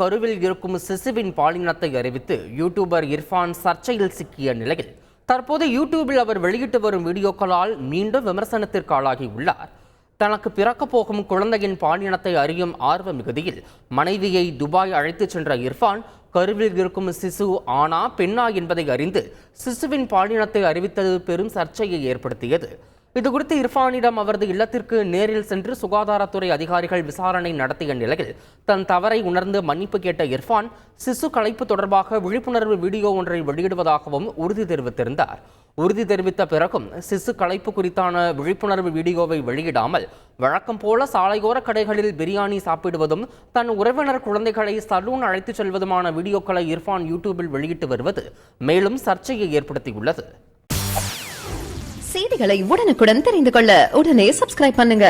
கருவில் இருக்கும் சிசுவின் பாலினத்தை அறிவித்து யூடியூபர் இர்ஃபான் சர்ச்சையில் சிக்கிய நிலையில் தற்போது யூடியூபில் அவர் வெளியிட்டு வரும் வீடியோக்களால் மீண்டும் விமர்சனத்திற்கு ஆளாகியுள்ளார். தனக்கு பிறக்கப் போகும் குழந்தையின் பாலினத்தை அறியும் ஆர்வ மிகுதியில் மனைவியை துபாய் அழைத்துச் சென்ற இர்ஃபான் கருவில் இருக்கும் சிசு ஆணா பெண்ணா என்பதை அறிந்து சிசுவின் பாலினத்தை அறிவித்தது பெரும் சர்ச்சையை ஏற்படுத்தியது. இதுகுறித்து இர்ஃபானிடம் அவரது இல்லத்திற்கு நேரில் சென்று சுகாதாரத்துறை அதிகாரிகள் விசாரணை நடத்திய நிலையில் தன் தவறை உணர்ந்து மன்னிப்பு கேட்ட இர்ஃபான் சிசு கலைப்பு தொடர்பாக விழிப்புணர்வு வீடியோ ஒன்றை வெளியிடுவதாகவும் உறுதி தெரிவித்திருந்தார். உறுதி தெரிவித்த பிறகும் சிசு கலைப்பு குறித்தான விழிப்புணர்வு வீடியோவை வெளியிடாமல் வழக்கம் போல சாலையோர கடைகளில் பிரியாணி சாப்பிடுவதும் தன் உறவினர் குழந்தைகளை சலூன் அழைத்துச் செல்வதுமான வீடியோக்களை இர்ஃபான் யூடியூபில் வெளியிட்டு வருவது மேலும் சர்ச்சையை ஏற்படுத்தியுள்ளது. செய்திகளை உடனுக்குடன் தெரிந்து கொள்ள உடனே சப்ஸ்கிரைப் பண்ணுங்க.